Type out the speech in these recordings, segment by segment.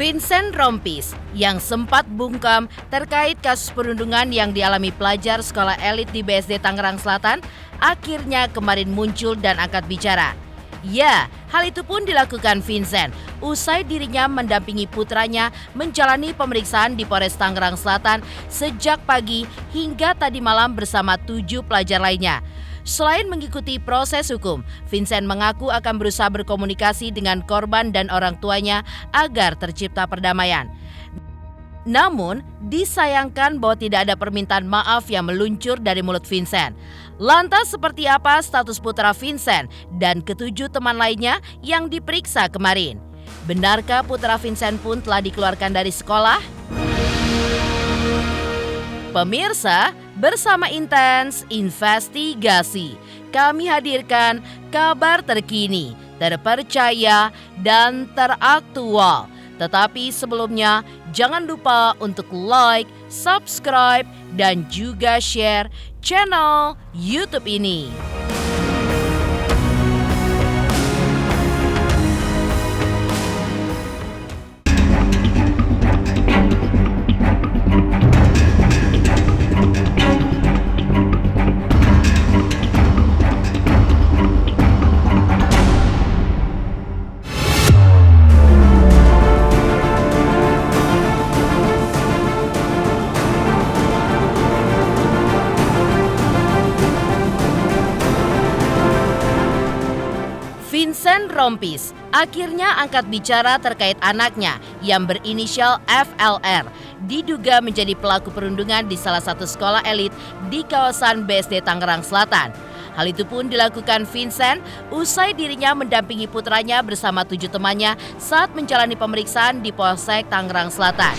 Vincent Rompis yang sempat bungkam terkait kasus perundungan yang dialami pelajar sekolah elit di BSD Tangerang Selatan akhirnya kemarin muncul dan angkat bicara. Ya, hal itu pun dilakukan Vincent usai dirinya mendampingi putranya menjalani pemeriksaan di Polres Tangerang Selatan sejak pagi hingga tadi malam bersama 7 pelajar lainnya. Selain mengikuti proses hukum, Vincent mengaku akan berusaha berkomunikasi dengan korban dan orang tuanya agar tercipta perdamaian. Namun, disayangkan bahwa tidak ada permintaan maaf yang meluncur dari mulut Vincent. Lantas seperti apa status putra Vincent dan ketujuh teman lainnya yang diperiksa kemarin? Benarkah putra Vincent pun telah dikeluarkan dari sekolah? Pemirsa, bersama Intens Investigasi, kami hadirkan kabar terkini, terpercaya, dan teraktual. Tetapi sebelumnya, jangan lupa untuk like, subscribe, dan juga share channel YouTube ini. Vincent Rompis akhirnya angkat bicara terkait anaknya yang berinisial FLR diduga menjadi pelaku perundungan di salah satu sekolah elit di kawasan BSD Tangerang Selatan. Hal itu pun dilakukan Vincent usai dirinya mendampingi putranya bersama 7 temannya saat menjalani pemeriksaan di Polsek Tangerang Selatan.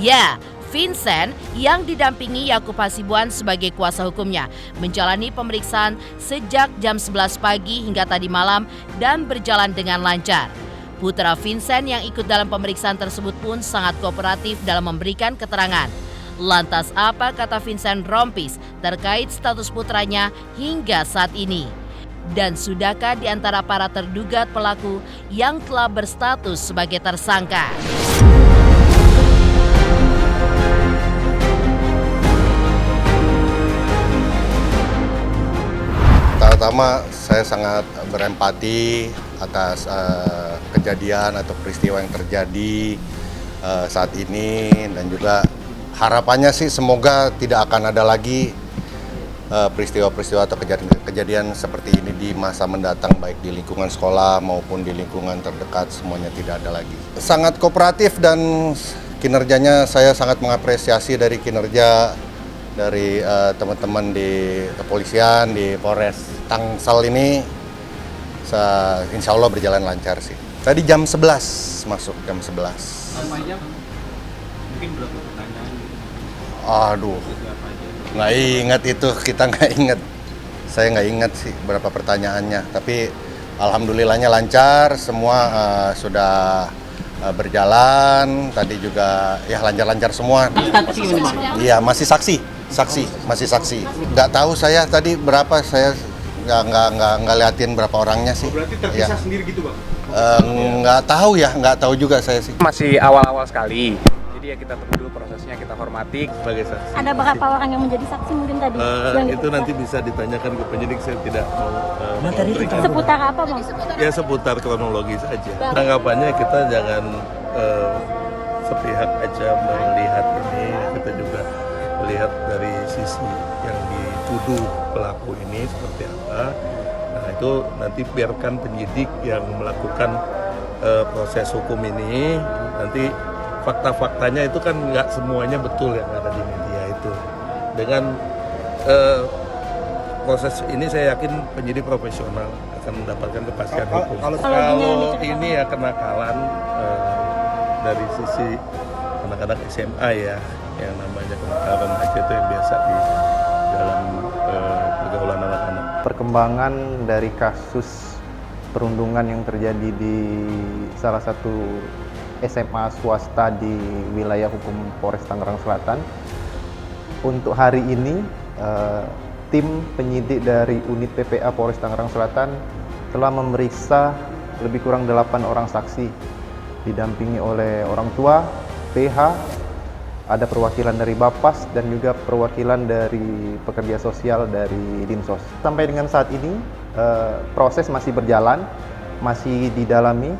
Ya, Vincent yang didampingi Yakub Hasibuan sebagai kuasa hukumnya menjalani pemeriksaan sejak jam 11 pagi hingga tadi malam dan berjalan dengan lancar. Putra Vincent yang ikut dalam pemeriksaan tersebut pun sangat kooperatif dalam memberikan keterangan. Lantas apa kata Vincent Rompis terkait status putranya hingga saat ini? Dan sudahkah di antara para terduga pelaku yang telah berstatus sebagai tersangka? Pertama, saya sangat berempati atas kejadian atau peristiwa yang terjadi saat ini, dan juga harapannya sih semoga tidak akan ada lagi peristiwa-peristiwa atau kejadian seperti ini di masa mendatang, baik di lingkungan sekolah maupun di lingkungan terdekat, semuanya tidak ada lagi. Sangat kooperatif dan kinerjanya saya sangat mengapresiasi dari kinerja dari teman-teman di kepolisian, di Polres Tangsel ini, insya Allah berjalan lancar sih. Tadi jam 11 masuk, jam 11. Namanya mungkin berapa pertanyaan? Aduh, nggak ingat itu, kita nggak ingat. Saya nggak ingat sih berapa pertanyaannya, tapi alhamdulillahnya lancar, semua sudah berjalan. Tadi juga ya lancar-lancar semua. Iya, masih masih saksi. Nggak tahu saya tadi berapa, saya nggak liatin berapa orangnya sih. Berarti terpisah sendiri gitu, Bang? Nggak tahu ya, nggak tahu juga saya sih. Masih awal-awal sekali, jadi ya kita tunggu dulu prosesnya, kita hormati. Sebagai saksi. Ada berapa orang yang menjadi saksi mungkin tadi? Itu nanti bisa ditanyakan ke penyidik, saya tidak mau memberikan. Seputar apa, Bang? Ya seputar kronologis aja. Anggapannya kita jangan sepihak aja melihat ini, kita juga melihat dari sisi yang dituduh pelaku ini seperti apa. Nah itu nanti biarkan penyidik yang melakukan proses hukum ini, nanti fakta-faktanya itu kan nggak semuanya betul yang ada di media itu. Dengan proses ini saya yakin penyidik profesional akan mendapatkan kepastian hukum. Kalau ini ya kenakalan dari sisi anak-anak SMA ya, yang namanya kenakalan remaja itu yang biasa di dalam pergaulan anak-anak. Perkembangan dari kasus perundungan yang terjadi di salah satu SMA swasta di wilayah hukum Polres Tangerang Selatan. Untuk hari ini, tim penyidik dari unit PPA Polres Tangerang Selatan telah memeriksa lebih kurang 8 orang saksi, didampingi oleh orang tua, PH, ada perwakilan dari Bapas dan juga perwakilan dari pekerja sosial dari Dinsos. Sampai dengan saat ini proses masih berjalan, masih didalami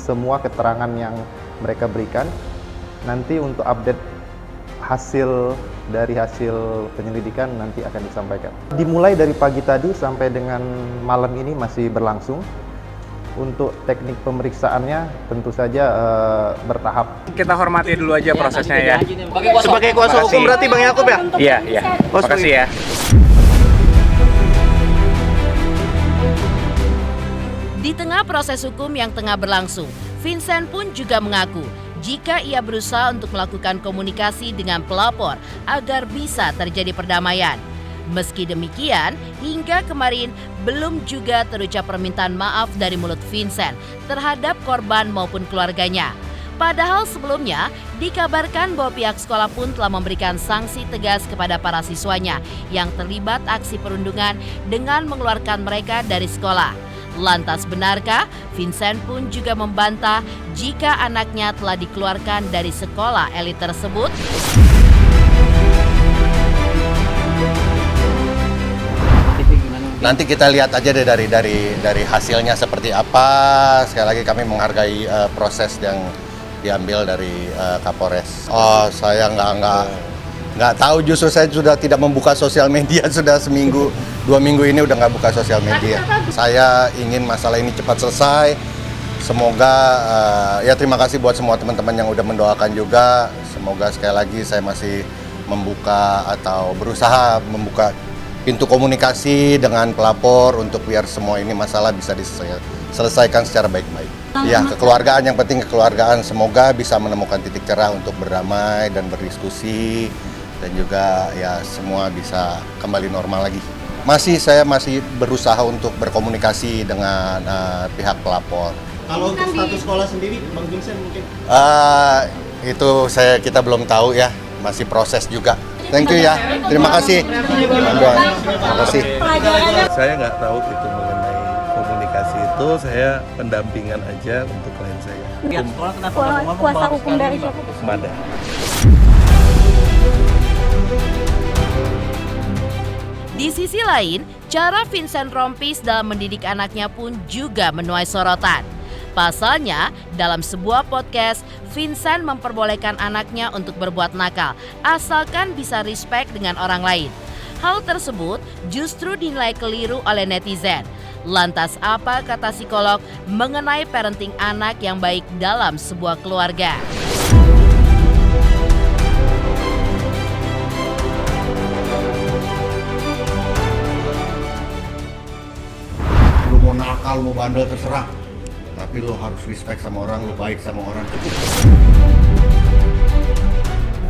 semua keterangan yang mereka berikan. Nanti untuk update hasil penyelidikan nanti akan disampaikan. Dimulai dari pagi tadi sampai dengan malam ini masih berlangsung. Untuk teknik pemeriksaannya tentu saja bertahap. Kita hormati dulu aja prosesnya ya. Sebagai kuasa hukum berarti Bang Yakub ya? Iya, iya. Makasih ya. Di tengah proses hukum yang tengah berlangsung, Vincent pun juga mengaku jika ia berusaha untuk melakukan komunikasi dengan pelapor agar bisa terjadi perdamaian. Meski demikian, hingga kemarin belum juga terucap permintaan maaf dari mulut Vincent terhadap korban maupun keluarganya. Padahal sebelumnya dikabarkan bahwa pihak sekolah pun telah memberikan sanksi tegas kepada para siswanya yang terlibat aksi perundungan dengan mengeluarkan mereka dari sekolah. Lantas benarkah Vincent pun juga membantah jika anaknya telah dikeluarkan dari sekolah elit tersebut? Nanti kita lihat aja deh dari hasilnya seperti apa. Sekali lagi kami menghargai proses yang diambil dari Kapolres. Oh, saya nggak tahu, justru saya sudah tidak membuka sosial media sudah seminggu, 2 minggu ini udah nggak buka sosial media. Saya ingin masalah ini cepat selesai. Semoga ya terima kasih buat semua teman-teman yang udah mendoakan juga. Semoga sekali lagi saya masih membuka atau berusaha membuka pintu komunikasi dengan pelapor untuk biar semua ini masalah bisa diselesaikan secara baik-baik. Ya, kekeluargaan, yang penting kekeluargaan. Semoga bisa menemukan titik cerah untuk berdamai dan berdiskusi, dan juga ya semua bisa kembali normal lagi. Saya masih berusaha untuk berkomunikasi dengan pihak pelapor. Kalau untuk status sekolah sendiri, Bang Vincent mungkin? Itu kita belum tahu ya, masih proses juga. Thank you ya, terima kasih. Terima kasih. Saya nggak tahu itu mengenai komunikasi itu, saya pendampingan aja untuk klien saya. Kuasa hukum dari siapa? Mada. Di sisi lain, cara Vincent Rompis dalam mendidik anaknya pun juga menuai sorotan. Pasalnya, dalam sebuah podcast, Vincent memperbolehkan anaknya untuk berbuat nakal, asalkan bisa respect dengan orang lain. Hal tersebut justru dinilai keliru oleh netizen. Lantas apa kata psikolog mengenai parenting anak yang baik dalam sebuah keluarga? Lu mau nakal, mau bandel terserah. Tapi lo harus respect sama orang, lo baik sama orang, cukup.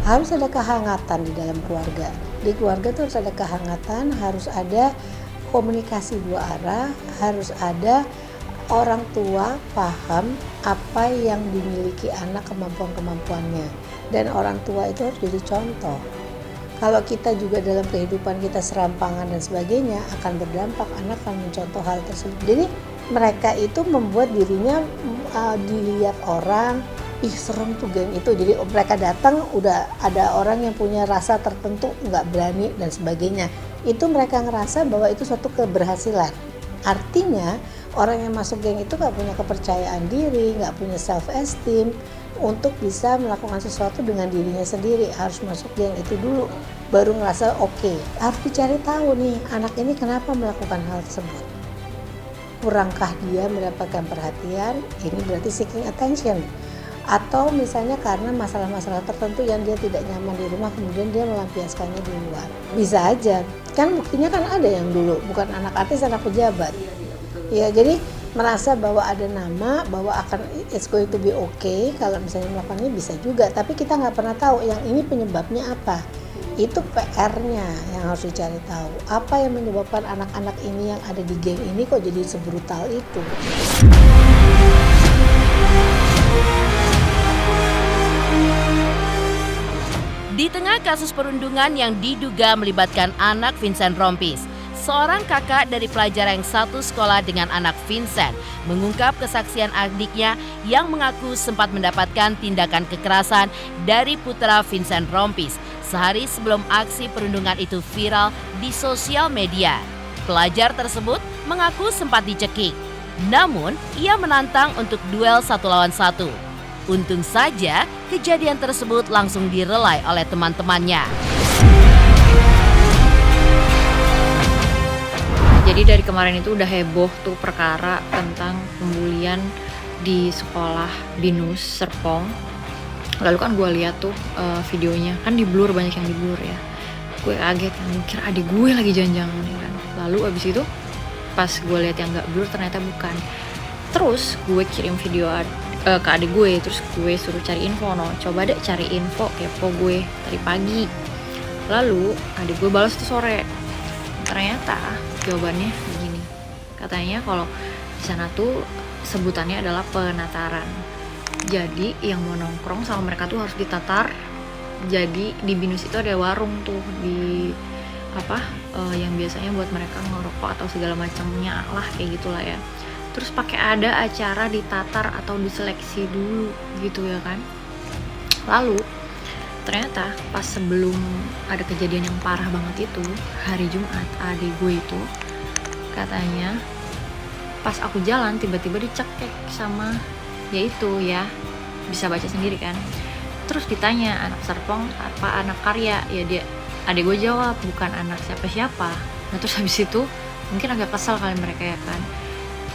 Harus ada kehangatan di dalam keluarga. Di keluarga tuh harus ada kehangatan, harus ada komunikasi dua arah, harus ada orang tua paham apa yang dimiliki anak, kemampuan-kemampuannya. Dan orang tua itu harus jadi contoh. Kalau kita juga dalam kehidupan kita serampangan dan sebagainya, akan berdampak, anak akan mencontoh hal tersebut. Jadi mereka itu membuat dirinya dilihat orang, ih serem tuh geng itu. Jadi mereka datang udah ada orang yang punya rasa tertentu, nggak berani dan sebagainya. Itu mereka ngerasa bahwa itu suatu keberhasilan. Artinya orang yang masuk geng itu nggak punya kepercayaan diri, nggak punya self esteem untuk bisa melakukan sesuatu dengan dirinya sendiri. Harus masuk geng itu dulu, baru ngerasa oke. Harus dicari tahu nih anak ini kenapa melakukan hal tersebut. Kurangkah dia mendapatkan perhatian, ini berarti seeking attention. Atau misalnya karena masalah-masalah tertentu yang dia tidak nyaman di rumah, kemudian dia melampiaskannya di luar. Bisa aja, kan buktinya kan ada yang dulu, bukan anak artis, anak pejabat. Ya, jadi merasa bahwa ada nama, bahwa it's going to be okay, kalau misalnya melakukannya bisa juga. Tapi kita nggak pernah tahu yang ini penyebabnya apa. Itu PR-nya yang harus dicari tahu. Apa yang menyebabkan anak-anak ini yang ada di geng ini kok jadi sebrutal itu. Di tengah kasus perundungan yang diduga melibatkan anak Vincent Rompis, seorang kakak dari pelajar yang satu sekolah dengan anak Vincent mengungkap kesaksian adiknya yang mengaku sempat mendapatkan tindakan kekerasan dari putra Vincent Rompis sehari sebelum aksi perundungan itu viral di sosial media. Pelajar tersebut mengaku sempat dicekik, namun ia menantang untuk duel 1 lawan 1. Untung saja kejadian tersebut langsung direlai oleh teman-temannya. Jadi dari kemarin itu udah heboh tuh perkara tentang pembulian di sekolah Binus Serpong. Lalu kan gue lihat tuh videonya, kan di blur, banyak yang di blur ya. Gue kaget, mikir adik gue lagi jangan-jangan ya kan. Lalu abis itu pas gue lihat yang gak blur ternyata bukan. Terus gue kirim video ke adik gue, terus gue suruh cari info, coba deh cari info, kepo gue tadi pagi. Lalu adik gue balas tuh sore. Ternyata jawabannya begini, katanya kalau di sana tuh sebutannya adalah penataran. Jadi yang mau nongkrong sama mereka tuh harus ditatar. Jadi di Binus itu ada warung tuh di yang biasanya buat mereka ngerokok atau segala macamnya lah, kayak gitulah ya. Terus pakai ada acara ditatar atau diseleksi dulu gitu ya kan. Lalu ternyata pas sebelum ada kejadian yang parah banget itu, hari Jumat, adik gue itu katanya pas aku jalan tiba-tiba dicekek sama yaitu ya, bisa baca sendiri kan. Terus ditanya anak Serpong apa anak Karya, ya dia, adik gue jawab bukan anak siapa-siapa. Nah terus habis itu mungkin agak kesal kali mereka ya kan.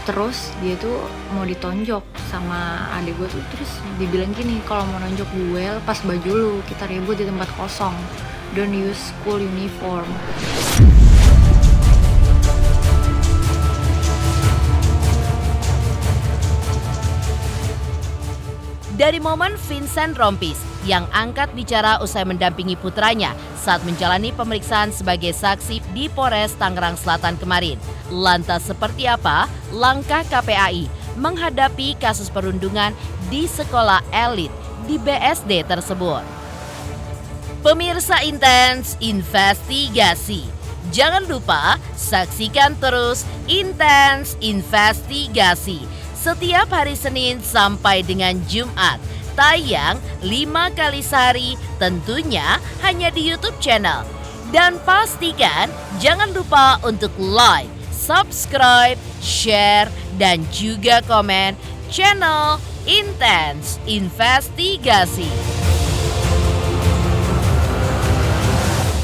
Terus dia tuh mau ditonjok sama adik gue tuh, terus dibilang gini, kalau mau nonjok gue lepas baju lu, kita ribut di tempat kosong, don't use school uniform. Dari momen Vincent Rompis yang angkat bicara usai mendampingi putranya saat menjalani pemeriksaan sebagai saksi di Polres Tangerang Selatan kemarin. Lantas seperti apa langkah KPAI menghadapi kasus perundungan di sekolah elit di BSD tersebut? Pemirsa Intens Investigasi, jangan lupa saksikan terus Intens Investigasi setiap hari Senin sampai dengan Jumat, tayang 5 kali sehari, tentunya hanya di YouTube channel. Dan pastikan jangan lupa untuk like, subscribe, share, dan juga komen channel Intens Investigasi.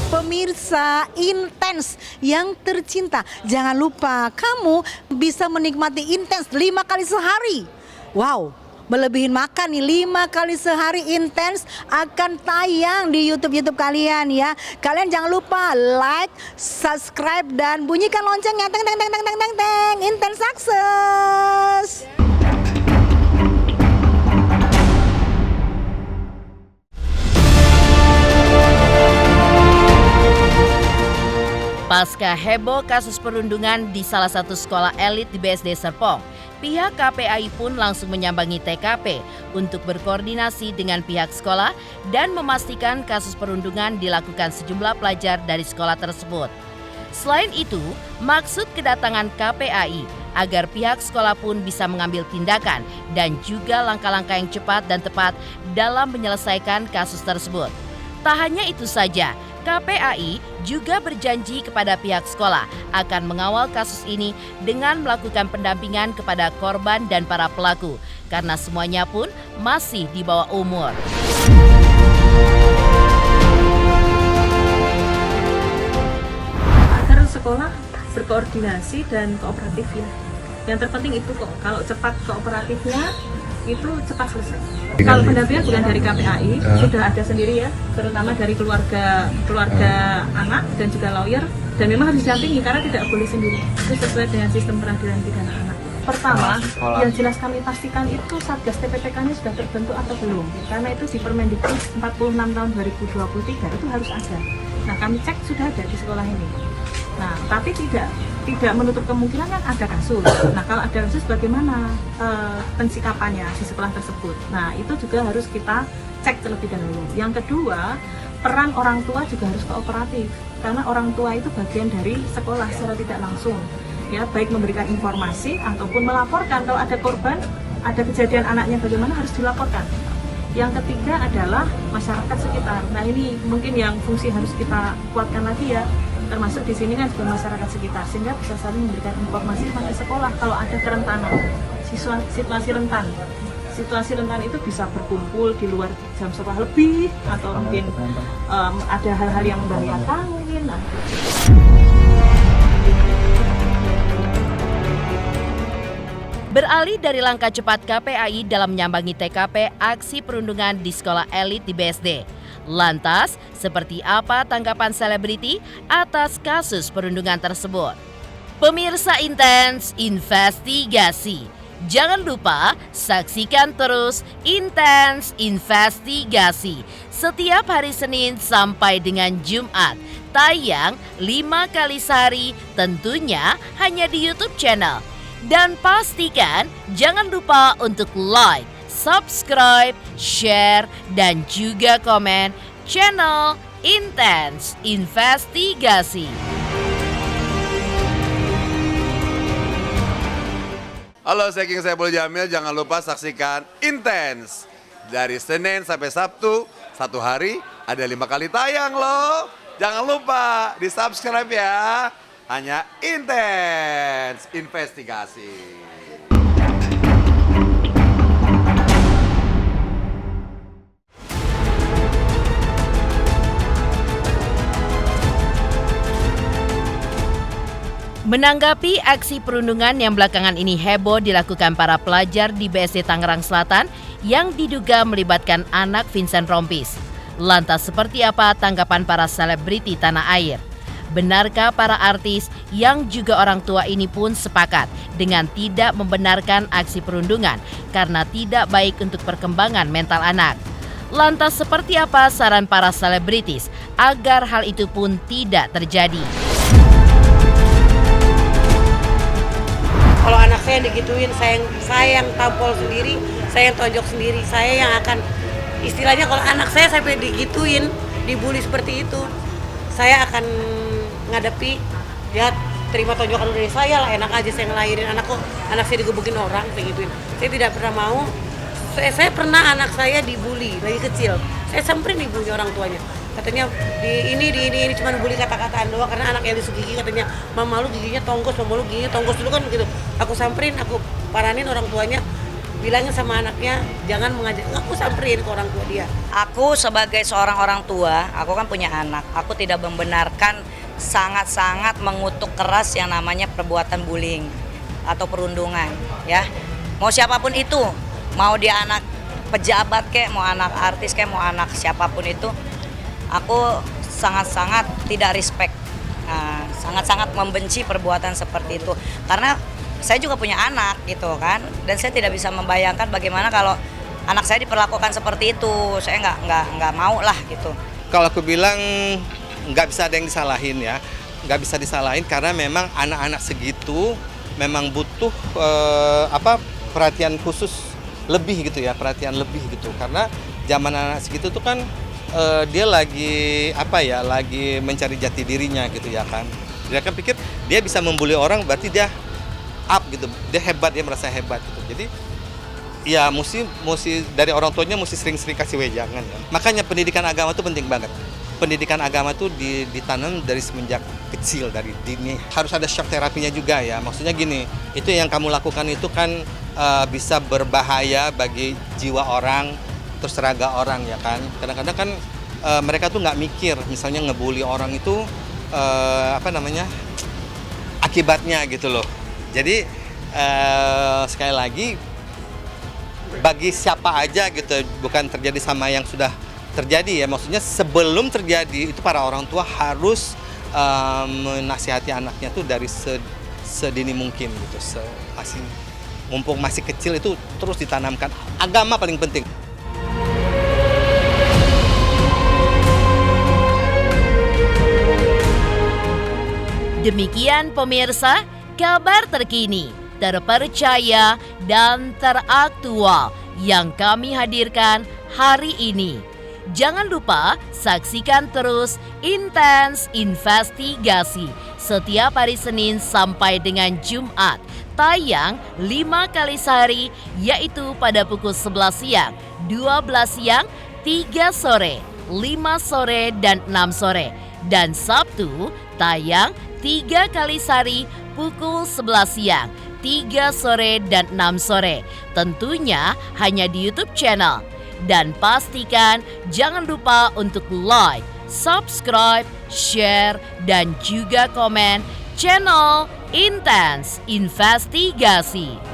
Pemirsa Intens yang tercinta, jangan lupa kamu bisa menikmati Intens 5 kali sehari. Wow, melebihin makan nih, 5 kali sehari Intens akan tayang di YouTube kalian ya. Kalian jangan lupa like, subscribe, dan bunyikan loncengnya. Teng teng teng teng teng teng. Intens sukses. Pasca heboh kasus perundungan di salah satu sekolah elit di BSD Serpong, pihak KPAI pun langsung menyambangi TKP untuk berkoordinasi dengan pihak sekolah dan memastikan kasus perundungan dilakukan sejumlah pelajar dari sekolah tersebut. Selain itu, maksud kedatangan KPAI agar pihak sekolah pun bisa mengambil tindakan dan juga langkah-langkah yang cepat dan tepat dalam menyelesaikan kasus tersebut. Tak hanya itu saja, KPAI juga berjanji kepada pihak sekolah akan mengawal kasus ini dengan melakukan pendampingan kepada korban dan para pelaku, karena semuanya pun masih di bawah umur. Agar sekolah berkoordinasi dan kooperatif ya. Yang terpenting itu kok, kalau cepat kooperatifnya itu cepat selesai. Kalau pendampingan bukan dari KPAI, sudah ada sendiri ya, terutama dari keluarga anak dan juga lawyer, dan memang harus didampingi karena tidak boleh sendiri. Itu sesuai dengan sistem peradilan pidana anak. Pertama, yang jelas kami pastikan itu Satgas TPPK-nya sudah terbentuk atau belum, karena itu di Permendikbud 46 tahun 2023 itu harus ada. Nah, kami cek sudah ada di sekolah ini. Nah, tapi tidak menutup kemungkinan kan ada kasus. Nah, kalau ada kasus bagaimana pensikapannya di sekolah tersebut. Nah, itu juga harus kita cek terlebih dahulu. Yang kedua, peran orang tua juga harus kooperatif, karena orang tua itu bagian dari sekolah secara tidak langsung, ya, baik memberikan informasi ataupun melaporkan kalau ada korban, ada kejadian anaknya bagaimana harus dilaporkan. Yang ketiga adalah masyarakat sekitar. Nah, ini mungkin yang fungsi harus kita kuatkan lagi ya, termasuk di sini kan juga masyarakat sekitar, sehingga bisa saling memberikan informasi pada sekolah kalau ada kerentanan, situasi rentan. Situasi rentan itu bisa berkumpul di luar jam sekolah lebih, atau mungkin ada hal-hal yang membahayakan mungkin. Nah. Beralih dari langkah cepat KPAI dalam menyambangi TKP aksi perundungan di sekolah elit di BSD. Lantas, seperti apa tanggapan selebriti atas kasus perundungan tersebut? Pemirsa Intens Investigasi. Jangan lupa saksikan terus Intens Investigasi setiap hari Senin sampai dengan Jumat. Tayang 5 kali sehari, tentunya hanya di YouTube channel. Dan pastikan jangan lupa untuk like, subscribe, share, dan juga komen channel Intens Investigasi. Halo, saya King Saiful Jamil. Jangan lupa saksikan Intens dari Senin sampai Sabtu. Satu hari ada 5 kali tayang loh. Jangan lupa di subscribe ya. Hanya Intens Investigasi. Menanggapi aksi perundungan yang belakangan ini heboh dilakukan para pelajar di BSD Tangerang Selatan yang diduga melibatkan anak Vincent Rompis. Lantas seperti apa tanggapan para selebriti tanah air? Benarkah para artis yang juga orang tua ini pun sepakat dengan tidak membenarkan aksi perundungan karena tidak baik untuk perkembangan mental anak? Lantas seperti apa saran para selebritis agar hal itu pun tidak terjadi? Kalau anak saya digituin, saya yang tampol sendiri, saya yang tonjok sendiri, saya yang akan, istilahnya kalau anak saya sampai digituin, dibully seperti itu, saya akan ngadepi, ya terima tonjokan dari saya lah, enak aja saya ngelahirin anak saya digebukin orang, kayak gituin. Saya tidak pernah mau, saya pernah anak saya dibully, lagi kecil, saya samperin ibunya orang tuanya. Katanya di ini cuma bully kata-kataan doang karena anak yang disu gigi, katanya mama lu giginya tonggos, mama lu giginya tonggos dulu kan gitu. Aku samperin, aku paranin orang tuanya, bilangin sama anaknya jangan mengajak, aku samperin ke orang tua dia. Aku sebagai seorang orang tua, aku kan punya anak, aku tidak membenarkan, sangat-sangat mengutuk keras yang namanya perbuatan bullying atau perundungan, ya. Mau siapapun itu, mau dia anak pejabat kek, mau anak artis kek, mau anak siapapun itu, aku sangat-sangat tidak respect, sangat-sangat membenci perbuatan seperti itu. Karena saya juga punya anak gitu kan, dan saya tidak bisa membayangkan bagaimana kalau anak saya diperlakukan seperti itu. Saya nggak mau lah gitu. Kalau aku bilang nggak bisa ada yang disalahin ya, nggak bisa disalahin karena memang anak-anak segitu memang butuh perhatian khusus lebih gitu ya, perhatian lebih gitu. Karena zaman anak segitu tuh kan dia lagi lagi mencari jati dirinya gitu ya kan. Dia kan pikir dia bisa membuli orang berarti dia up gitu, dia hebat, dia merasa hebat gitu. Jadi ya mesti dari orang tuanya mesti sering-sering kasih wejangan ya. Makanya pendidikan agama itu penting banget. Pendidikan agama itu ditanam dari semenjak kecil, dari dini. Harus ada shock terapinya juga ya. Maksudnya gini, itu yang kamu lakukan itu kan bisa berbahaya bagi jiwa orang, terus raga orang ya kan. Kadang-kadang kan mereka tuh nggak mikir, misalnya ngebully orang itu akibatnya gitu loh. Jadi sekali lagi bagi siapa aja gitu, bukan terjadi sama yang sudah terjadi ya. Maksudnya sebelum terjadi itu para orang tua harus menasihati anaknya tuh dari sedini mungkin gitu. Mumpung masih kecil itu terus ditanamkan. Agama paling penting. Demikian pemirsa, kabar terkini, terpercaya, dan teraktual yang kami hadirkan hari ini. Jangan lupa saksikan terus Intens Investigasi setiap hari Senin sampai dengan Jumat. Tayang 5 kali sehari, yaitu pada pukul 11 siang, 12 siang, 3 sore, 5 sore, dan 6 sore. Dan Sabtu tayang 3 kali sehari pukul 11 siang, 3 sore, dan 6 sore. Tentunya hanya di YouTube channel. Dan pastikan jangan lupa untuk like, subscribe, share, dan juga komen channel Intens Investigasi.